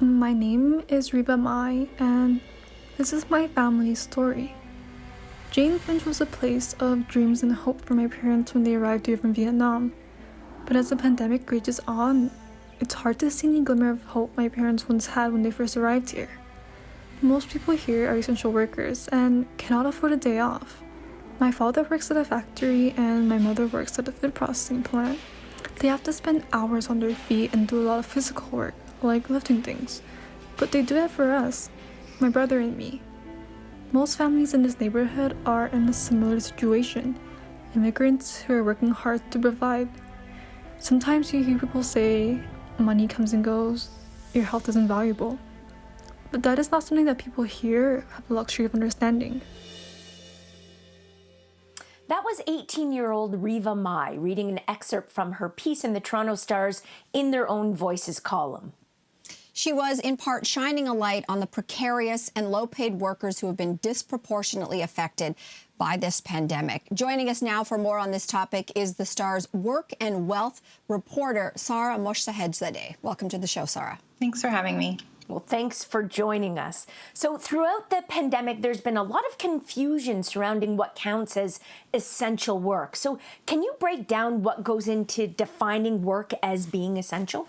My name is Reba Mai, and this is my family's story. Jane Finch was a place of dreams and hope for my parents when they arrived here from Vietnam. But as the pandemic rages on, it's hard to see any glimmer of hope my parents once had when they first arrived here. Most people here are essential workers and cannot afford a day off. My father works at a factory and my mother works at a food processing plant. They have to spend hours on their feet and do a lot of physical work, like lifting things. But they do it for us, my brother and me. Most families in this neighborhood are in a similar situation, immigrants who are working hard to provide. Sometimes you hear people say, money comes and goes, your health is invaluable. But that is not something that people here have the luxury of understanding. That was 18-year-old Reva Mai reading an excerpt from her piece in the Toronto Star's In Their Own Voices column. She was, in part, shining a light on the precarious and low-paid workers who have been disproportionately affected by this pandemic. Joining us now for more on this topic is the Star's work and wealth reporter, Sara Mojtehedzadeh. Welcome to the show, Sara. Thanks for having me. Well, thanks for joining us. So throughout the pandemic, there's been a lot of confusion surrounding what counts as essential work. So can you break down what goes into defining work as being essential?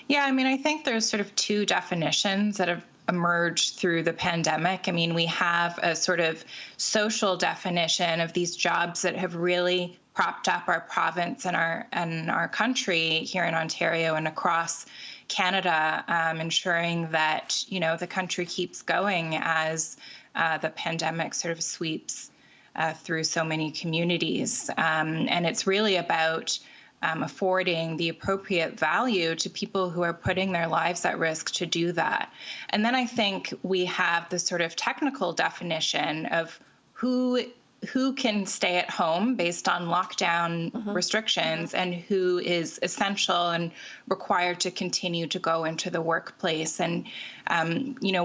Yeah, I think there's sort of two definitions that have emerged through the pandemic. We have a sort of social definition of these jobs that have really propped up our province and our country here in Ontario and across Canada, ensuring that, the country keeps going as the pandemic sort of sweeps through so many communities. And it's really about affording the appropriate value to people who are putting their lives at risk to do that. And then I think we have the sort of technical definition of who can stay at home based on lockdown restrictions and who is essential and required to continue to go into the workplace. And,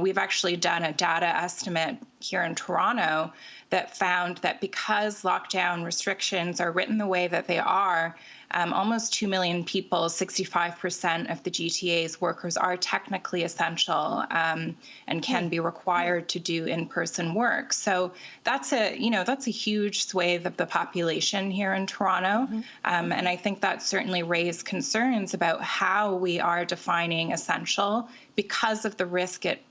we've actually done a data estimate here in Toronto that found that because lockdown restrictions are written the way that they are, almost 2 million people, 65% of the GTA's workers are technically essential and can be required to do in-person work. So that's a huge swathe of the population here in Toronto. And I think that certainly raised concerns about how we are defining essential because of the risk it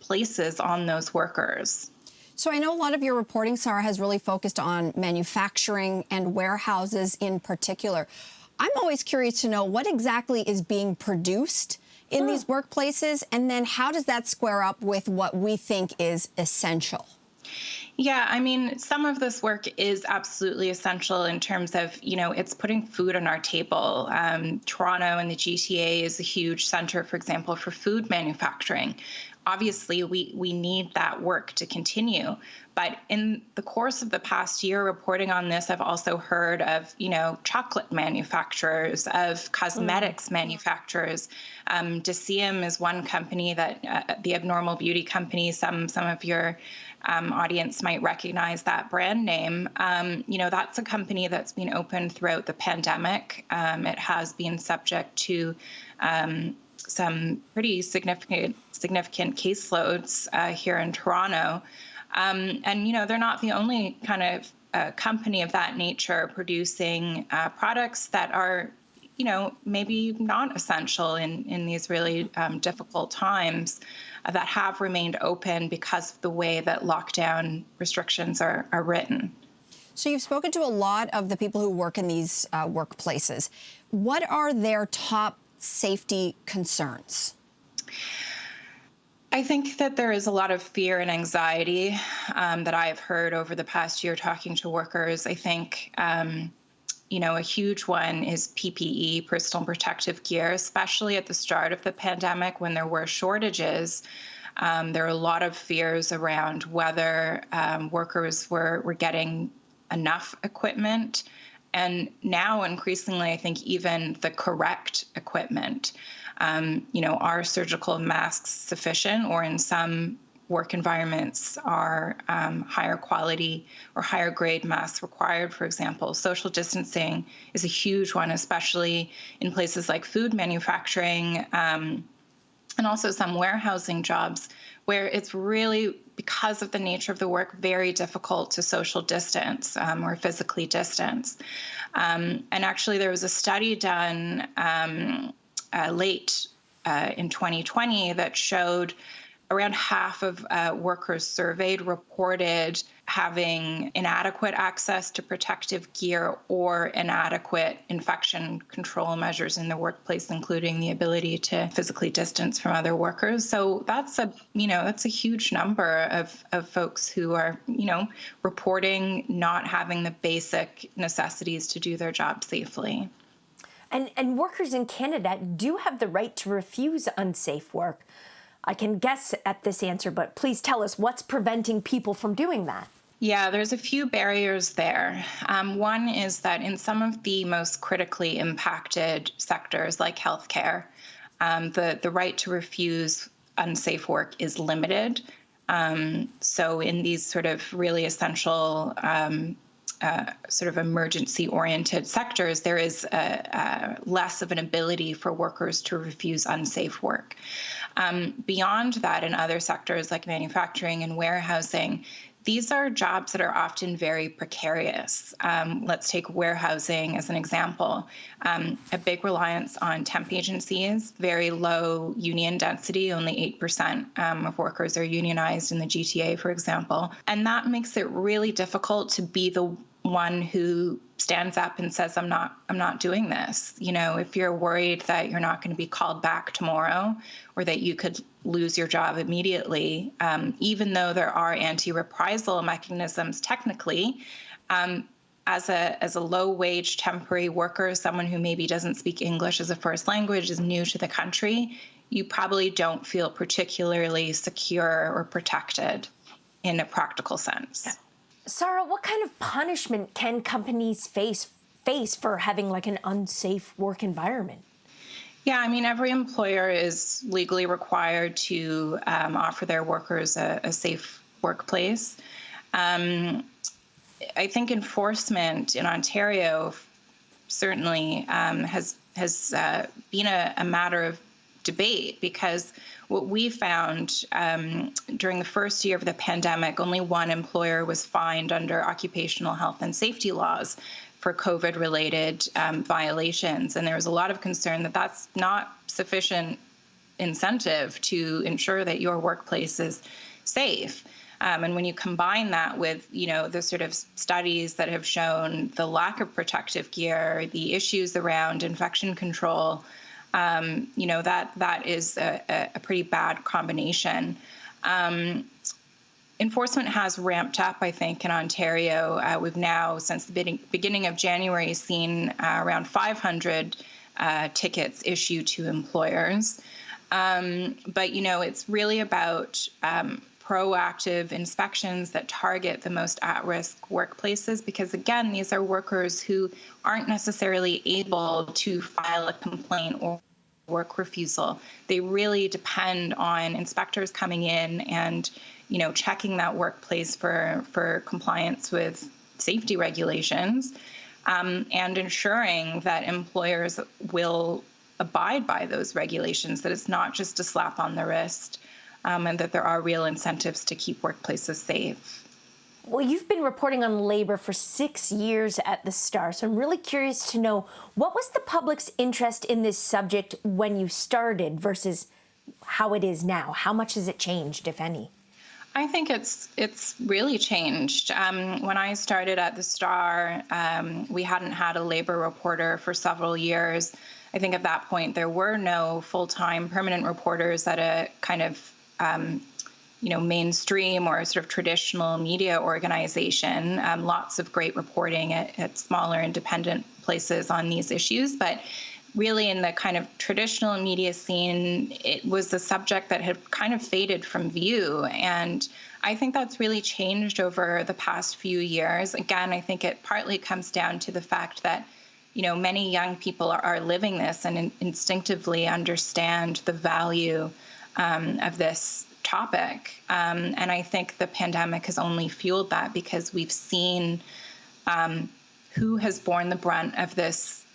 places on those workers. So I know a lot of your reporting, Sara, has really focused on manufacturing and warehouses in particular. I'm always curious to know what exactly is being produced in these workplaces, and then how does that square up with what we think is essential? Yeah, some of this work is absolutely essential in terms of, it's putting food on our table. Toronto and the GTA is a huge center, for example, for food manufacturing. Obviously, we need that work to continue. But in the course of the past year reporting on this, I've also heard of, chocolate manufacturers, of cosmetics manufacturers. Deciem is one company that the Abnormal Beauty company, some of your audience might recognize that brand name. That's a company that's been open throughout the pandemic. It has been subject to some pretty significant caseloads here in Toronto. And, they're not the only kind of company of that nature producing products that are, maybe not essential in these really difficult times that have remained open because of the way that lockdown restrictions are written. So you've spoken to a lot of the people who work in these workplaces. What are their top safety concerns? I think that there is a lot of fear and anxiety that I have heard over the past year talking to workers. I think, a huge one is PPE, personal protective gear, especially at the start of the pandemic when there were shortages. There are a lot of fears around whether workers were getting enough equipment. And now, increasingly, I think even the correct equipment. Are surgical masks sufficient, or in some work environments are higher quality or higher grade masks required, for example? Social distancing is a huge one, especially in places like food manufacturing. and also some warehousing jobs where it's really, because of the nature of the work, very difficult to social distance or physically distance. And actually, there was a study done late in 2020 that showed around half of workers surveyed reported having inadequate access to protective gear or inadequate infection control measures in the workplace, including the ability to physically distance from other workers. So that's a huge number of folks who are, reporting not having the basic necessities to do their job safely. And workers in Canada do have the right to refuse unsafe work. I can guess at this answer, but please tell us what's preventing people from doing that. Yeah, there's a few barriers there. One is that in some of the most critically impacted sectors like healthcare, the right to refuse unsafe work is limited. So in these sort of really essential sort of emergency-oriented sectors, there is less of an ability for workers to refuse unsafe work. Beyond that, in other sectors like manufacturing and warehousing, these are jobs that are often very precarious. Let's take warehousing as an example. A big reliance on temp agencies, very low union density, only 8% of workers are unionized in the GTA, for example. And that makes it really difficult to be the one who stands up and says, I'm not doing this. If you're worried that you're not going to be called back tomorrow or that you could lose your job immediately, even though there are anti-reprisal mechanisms technically, as a low-wage temporary worker, someone who maybe doesn't speak English as a first language, is new to the country, you probably don't feel particularly secure or protected in a practical sense. Sara, what kind of punishment can companies face for having like an unsafe work environment? Yeah, I mean, every employer is legally required to offer their workers a safe workplace. I think enforcement in Ontario certainly has been a matter of debate, because what we found during the first year of the pandemic, only one employer was fined under occupational health and safety laws for COVID-related violations. And there was a lot of concern that that's not sufficient incentive to ensure that your workplace is safe. And when you combine that with, the sort of studies that have shown the lack of protective gear, the issues around infection control, that is a pretty bad combination. Enforcement has ramped up, I think, in Ontario. We've now, since the beginning of January, seen around 500 tickets issued to employers. But, it's really about proactive inspections that target the most at-risk workplaces, because, again, these are workers who aren't necessarily able to file a complaint or work refusal. They really depend on inspectors coming in and, checking that workplace for compliance with safety regulations, and ensuring that employers will abide by those regulations, that it's not just a slap on the wrist, and that there are real incentives to keep workplaces safe. Well, you've been reporting on labor for 6 years at the Star, so I'm really curious to know, what was the public's interest in this subject when you started versus how it is now? How much has it changed, if any? I think it's really changed. When I started at the Star, we hadn't had a labor reporter for several years. I think at that point there were no full-time permanent reporters at a kind of mainstream or sort of traditional media organization. Lots of great reporting at smaller independent places on these issues, but really in the kind of traditional media scene, it was a subject that had kind of faded from view. And I think that's really changed over the past few years. Again, I think it partly comes down to the fact that, many young people are living this and instinctively understand the value of this topic. And I think the pandemic has only fueled that, because we've seen who has borne the brunt of this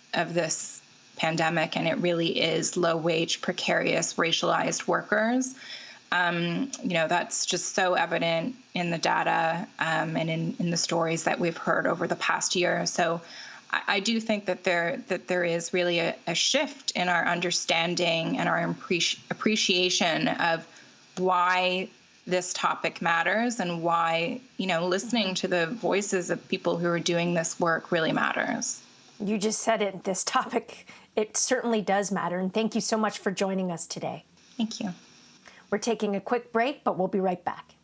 pandemic, and it really is low-wage, precarious, racialized workers. That's just so evident in the data and in the stories that we've heard over the past year. So I do think that there is really a shift in our understanding and our appreciation of why this topic matters and why, listening to the voices of people who are doing this work really matters. You just said it, this topic, it certainly does matter. And thank you so much for joining us today. Thank you. We're taking a quick break, but we'll be right back.